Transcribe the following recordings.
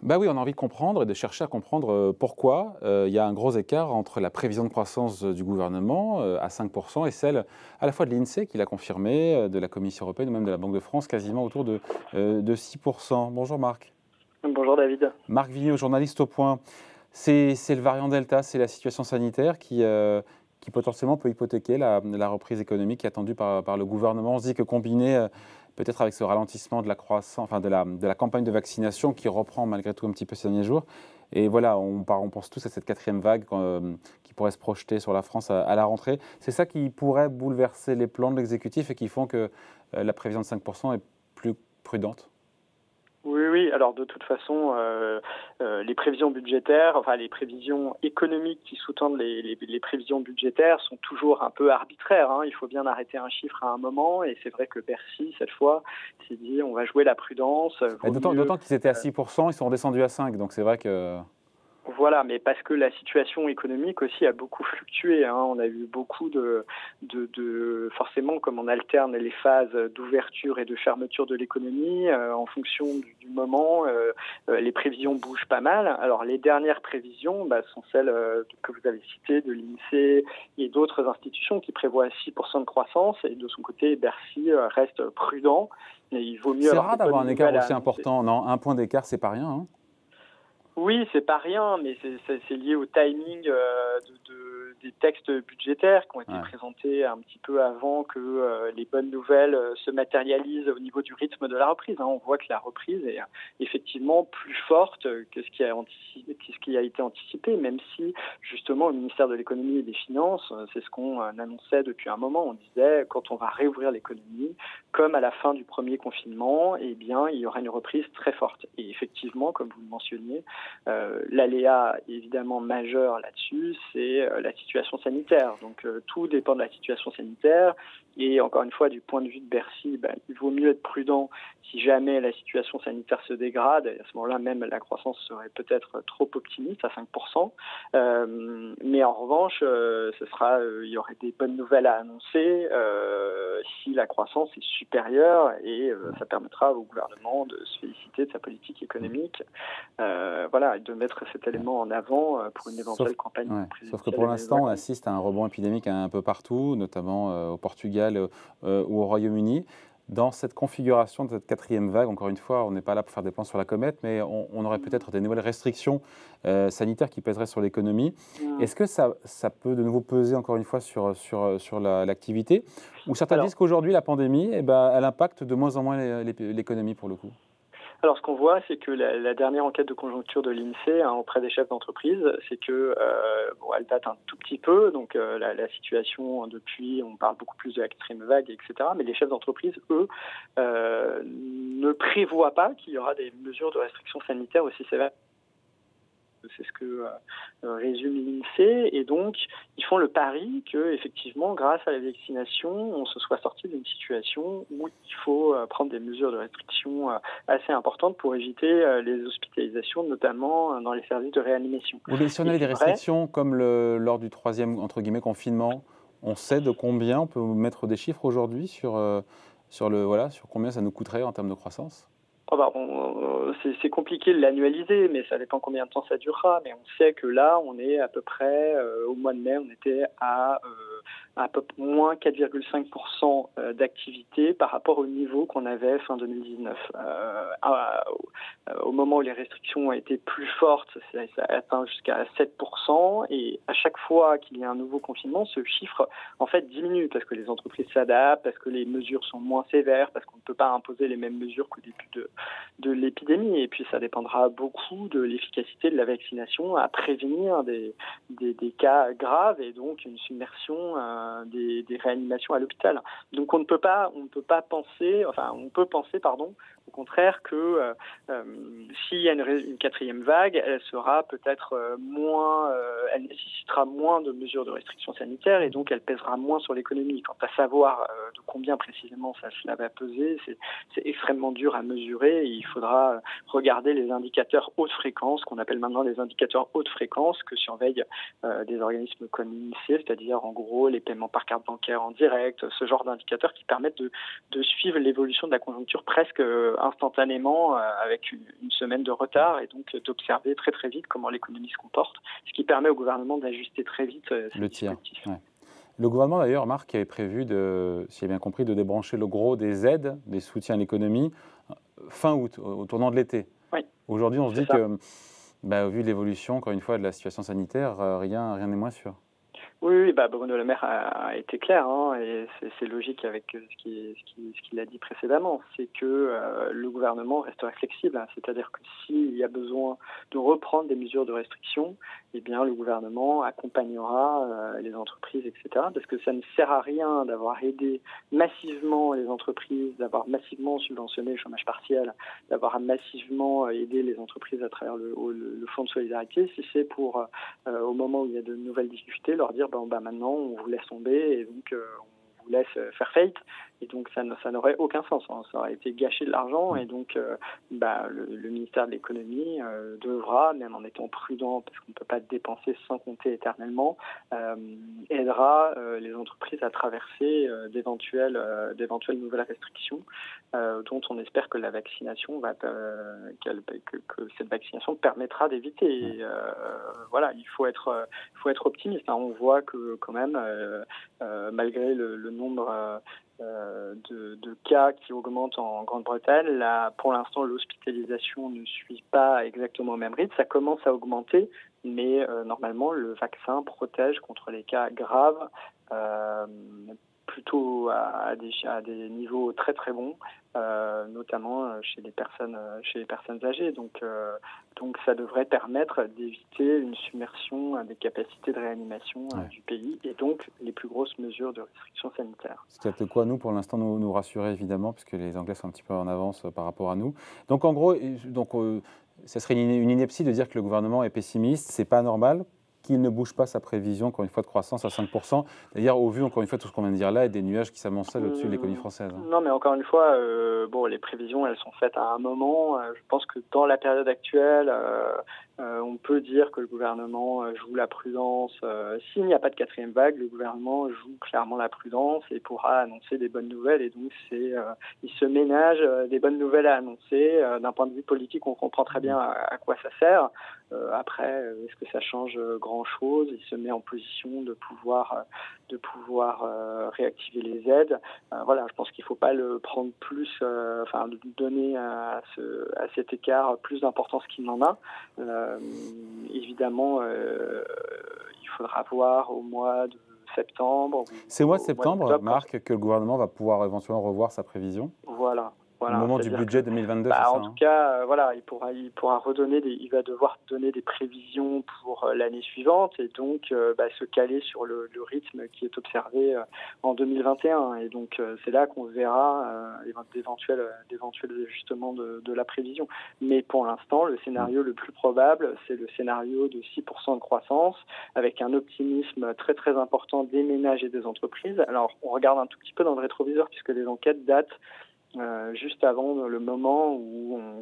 Bah oui, on a envie de comprendre et de chercher à comprendre pourquoi il y a un gros écart entre la prévision de croissance du gouvernement à 5% et celle à la fois de l'INSEE qui l'a confirmé, de la Commission européenne ou même de la Banque de France, quasiment autour de 6%. Bonjour Marc. Bonjour David. Marc Vigneault, journaliste au Point. C'est le variant Delta, c'est la situation sanitaire qui potentiellement peut hypothéquer la reprise économique qui est attendue par le gouvernement. On se dit que combiné peut-être avec ce ralentissement de la croissance, enfin de la campagne de vaccination qui reprend malgré tout un petit peu ces derniers jours. Et voilà, on pense tous à cette quatrième vague qui pourrait se projeter sur la France à la rentrée. C'est ça qui pourrait bouleverser les plans de l'exécutif et qui font que la prévision de 5% est plus prudente. Oui, oui. Alors de toute façon, les prévisions budgétaires, enfin les prévisions économiques qui sous-tendent les prévisions budgétaires sont toujours un peu arbitraires. Il faut bien arrêter un chiffre à un moment, et c'est vrai que Bercy cette fois s'est dit on va jouer la prudence. D'autant qu'ils étaient à 6%, ils sont redescendus à 5%, donc c'est vrai que... Voilà, mais parce que la situation économique aussi a beaucoup fluctué. On a eu beaucoup forcément, comme on alterne les phases d'ouverture et de fermeture de l'économie, en fonction du moment, les prévisions bougent pas mal. Alors les dernières prévisions sont celles que vous avez citées, de l'INSEE et d'autres institutions qui prévoient 6% de croissance. Et de son côté, Bercy reste prudent. Mais il vaut mieux C'est avoir rare des bonnes d'avoir un écart nouvelles à aussi annoncer. important, non? Un point d'écart, c'est pas rien, hein? Oui, c'est pas rien, mais c'est lié au timing des textes budgétaires qui ont été Ouais. présentés un petit peu avant que les bonnes nouvelles se matérialisent au niveau du rythme de la reprise. On voit que la reprise est effectivement plus forte que ce qui a été anticipé, même si justement au ministère de l'économie et des finances, c'est ce qu'on annonçait depuis un moment. On disait quand on va réouvrir l'économie, comme à la fin du premier confinement, eh bien il y aura une reprise très forte. Et effectivement, comme vous le mentionniez, l'aléa évidemment majeur là-dessus, c'est la situation sanitaire. Donc tout dépend de la situation sanitaire. Et encore une fois, du point de vue de Bercy, il vaut mieux être prudent si jamais la situation sanitaire se dégrade. Et à ce moment-là, même la croissance serait peut-être trop optimiste à 5%. Mais en revanche, il y aurait des bonnes nouvelles à annoncer si la croissance est supérieure, et ça permettra au gouvernement de se féliciter de sa politique économique. Voilà, de mettre cet élément en avant pour une éventuelle campagne Sauf que présidentielle pour de l'instant, on vacances. assiste à un rebond épidémique un peu partout, notamment au Portugal ou au Royaume-Uni. Dans cette configuration de cette quatrième vague, encore une fois, on n'est pas là pour faire des plans sur la comète, mais on aurait peut-être des nouvelles restrictions sanitaires qui pèseraient sur l'économie. Est-ce que ça peut de nouveau peser, encore une fois, sur l'activité? Ou certains disent qu'aujourd'hui, la pandémie, elle impacte de moins en moins l'économie pour le coup? Alors, ce qu'on voit, c'est que la dernière enquête de conjoncture de l'INSEE auprès des chefs d'entreprise, c'est que elle date un tout petit peu. Donc, la situation depuis, on parle beaucoup plus de la quatrième vague, etc. Mais les chefs d'entreprise, eux, ne prévoient pas qu'il y aura des mesures de restriction sanitaire aussi sévères. C'est ce que résume l'INSEE, et donc ils font le pari que effectivement, grâce à la vaccination, on se soit sorti d'une situation où il faut prendre des mesures de restriction assez importantes pour éviter les hospitalisations, notamment dans les services de réanimation. Oui, mais si on avait des restrictions comme lors du troisième entre guillemets confinement, on sait de combien, on peut mettre des chiffres aujourd'hui sur combien ça nous coûterait en termes de croissance? C'est compliqué de l'annualiser, mais ça dépend combien de temps ça durera. Mais on sait que là, on est à peu près, au mois de mai, on était à peu près moins 4,5% d'activité par rapport au niveau qu'on avait fin 2019. Au moment où les restrictions ont été plus fortes, ça a atteint jusqu'à 7%. Et à chaque fois qu'il y a un nouveau confinement, ce chiffre en fait diminue parce que les entreprises s'adaptent, parce que les mesures sont moins sévères, parce qu'on ne peut pas imposer les mêmes mesures qu'au début de l'épidémie. Et puis ça dépendra beaucoup de l'efficacité de la vaccination à prévenir des cas graves, et donc une submersion des réanimations à l'hôpital. Donc on peut penser, au contraire que s'il y a une quatrième vague, elle sera peut-être elle nécessitera moins de mesures de restriction sanitaire, et donc elle pèsera moins sur l'économie. Quant à savoir de combien précisément cela va peser, c'est extrêmement dur à mesurer, et il faudra regarder les indicateurs haute fréquence, qu'on appelle maintenant les indicateurs haute fréquence, que surveillent des organismes comme l'INSEE, c'est-à-dire en gros les paiements par carte bancaire en direct, ce genre d'indicateurs qui permettent de suivre l'évolution de la conjoncture presque instantanément avec une semaine de retard et donc d'observer très très vite comment l'économie se comporte, ce qui permet au gouvernement d'ajuster très vite le tir. Ouais. Le gouvernement, d'ailleurs, Marc, avait prévu, si j'ai bien compris, de débrancher le gros des aides, des soutiens à l'économie, fin août, au tournant de l'été. Oui, aujourd'hui, on se dit que, au vu de l'évolution, encore une fois, de la situation sanitaire, rien n'est moins sûr. Oui, Bruno Le Maire a été clair, et c'est logique avec ce qu'il a dit précédemment, c'est que le gouvernement resterait flexible, c'est-à-dire que s'il y a besoin de reprendre des mesures de restriction, eh bien le gouvernement accompagnera les entreprises, etc. Parce que ça ne sert à rien d'avoir aidé massivement les entreprises, d'avoir massivement subventionné le chômage partiel, d'avoir massivement aidé les entreprises à travers le fonds de solidarité, si c'est pour, au moment où il y a de nouvelles difficultés, leur dire maintenant on vous laisse tomber et donc on vous laisse faire faillite, et donc ça n'aurait aucun sens, ça aurait été gâcher de l'argent, et donc le ministère de l'économie devra, même en étant prudent parce qu'on ne peut pas dépenser sans compter éternellement, aidera les entreprises à traverser d'éventuelles nouvelles restrictions dont on espère que la vaccination que cette vaccination permettra d'éviter. Et, il faut être optimiste. On voit que quand même, malgré le nombre de cas qui augmentent en Grande-Bretagne, pour l'instant l'hospitalisation ne suit pas exactement au même rythme. Ça commence à augmenter, mais normalement le vaccin protège contre les cas graves, plutôt à des niveaux très très bons, notamment chez les personnes âgées. Donc ça devrait permettre d'éviter une submersion des capacités de réanimation du pays, et donc les plus grosses mesures de restriction sanitaire. C'est peut-être quoi, nous, pour l'instant, nous rassurer, évidemment, puisque les Anglais sont un petit peu en avance par rapport à nous. Donc en gros, ça serait une ineptie de dire que le gouvernement est pessimiste. C'est pas normal qu'il ne bouge pas sa prévision, encore une fois, de croissance à 5%. D'ailleurs, au vu, encore une fois, tout ce qu'on vient de dire là, et des nuages qui s'amoncellent au-dessus de l'économie française. Non, mais encore une fois, les prévisions, elles sont faites à un moment. Je pense que dans la période actuelle, on peut dire que le gouvernement joue la prudence. S'il n'y a pas de quatrième vague, le gouvernement joue clairement la prudence et pourra annoncer des bonnes nouvelles. Et donc, il se ménage des bonnes nouvelles à annoncer. D'un point de vue politique, on comprend très bien à quoi ça sert. Après, est-ce que ça change grand-chose? Il se met en position de pouvoir réactiver les aides. Je pense qu'il ne faut pas le prendre plus, de donner à cet écart plus d'importance qu'il n'en a. Évidemment, il faudra voir au mois de septembre. C'est au mois de septembre, Marc, que le gouvernement va pouvoir éventuellement revoir sa prévision. Voilà. Au moment du budget 2022, c'est ça. En tout cas, il va devoir donner des prévisions pour l'année suivante, et donc se caler sur le rythme qui est observé en 2021. Et donc c'est là qu'on verra d'éventuels ajustements de la prévision. Mais pour l'instant, le scénario le plus probable, c'est le scénario de 6% de croissance, avec un optimisme très très important des ménages et des entreprises. Alors on regarde un tout petit peu dans le rétroviseur, puisque les enquêtes datent juste avant le moment où on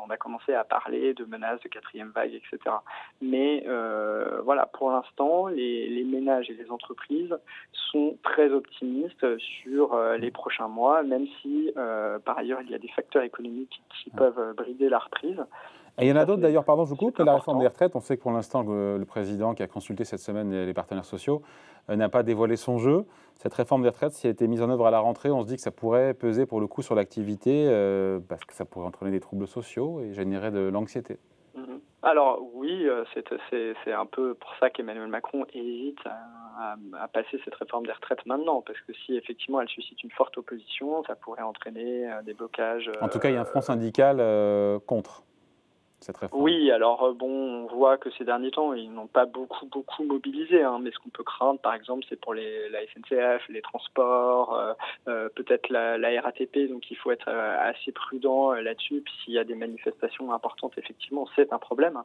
a commencé à parler de menaces de quatrième vague, etc. Mais pour l'instant, les ménages et les entreprises sont très optimistes sur les prochains mois, même si par ailleurs il y a des facteurs économiques qui peuvent brider la reprise. Et il y en a d'autres d'ailleurs, pardon, je vous coupe, la réforme des retraites. On sait que pour l'instant, le président qui a consulté cette semaine les partenaires sociaux n'a pas dévoilé son jeu. Cette réforme des retraites, si elle était mise en œuvre à la rentrée, on se dit que ça pourrait peser pour le coup sur l'activité, parce que ça pourrait entraîner des troubles sociaux et générer de l'anxiété. Alors oui, c'est un peu pour ça qu'Emmanuel Macron hésite à passer cette réforme des retraites maintenant, parce que si effectivement elle suscite une forte opposition, ça pourrait entraîner des blocages. En tout cas, il y a un front syndical contre cette réforme. Oui, alors on voit que ces derniers temps, ils n'ont pas beaucoup mobilisé, mais ce qu'on peut craindre, par exemple, c'est pour la SNCF, les transports, peut-être la RATP, donc il faut être assez prudent là-dessus. Puis s'il y a des manifestations importantes, effectivement, c'est un problème.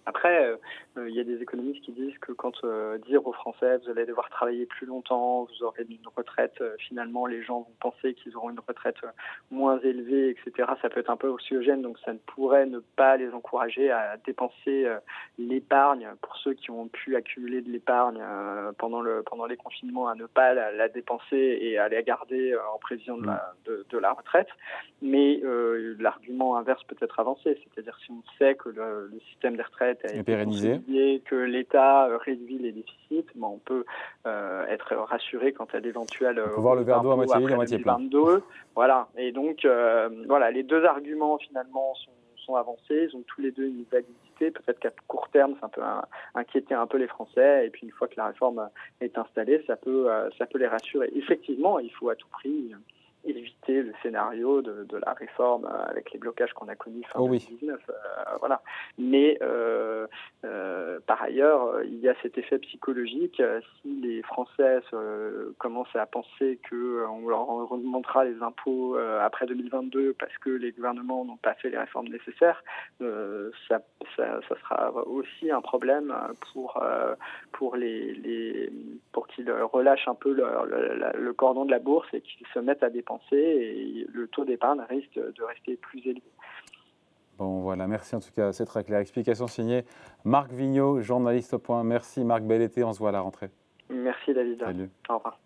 Après, il y a des économistes qui disent que quand dire aux Français vous allez devoir travailler plus longtemps, vous aurez une retraite, finalement les gens vont penser qu'ils auront une retraite moins élevée, etc. Ça peut être un peu anxiogène, donc ça ne pourrait ne pas les encourager à dépenser l'épargne pour ceux qui ont pu accumuler de l'épargne pendant les confinements, à ne pas la dépenser et à la garder en prévision de la retraite. Mais l'argument inverse peut être avancé, c'est-à-dire si on sait que le système des retraites a été consolidé, que l'État réduit les déficits, on peut être rassuré quant à l'éventuel voir le verre d'eau à moitié vide, à moitié plein. Voilà. Et donc, voilà, les deux arguments finalement sont avancés. Ils ont tous les deux une validité. Peut-être qu'à court terme, ça peut inquiéter un peu les Français. Et puis, une fois que la réforme est installée, ça peut les rassurer. Effectivement, il faut à tout prix éviter le scénario de la réforme avec les blocages qu'on a connus fin 2019. Voilà. Mais par ailleurs, il y a cet effet psychologique. Si les Français commencent à penser qu'on leur remontera les impôts après 2022 parce que les gouvernements n'ont pas fait les réformes nécessaires, ça sera aussi un problème pour qu'ils relâchent un peu le cordon de la bourse et qu'ils se mettent à dépenser, et le taux d'épargne risque de rester plus élevé. Bon, voilà, merci en tout cas, c'est très clair. Explication signée Marc Vigneault, journaliste au Point. Merci Marc, bel été, on se voit à la rentrée. Merci David. Salut. Au revoir.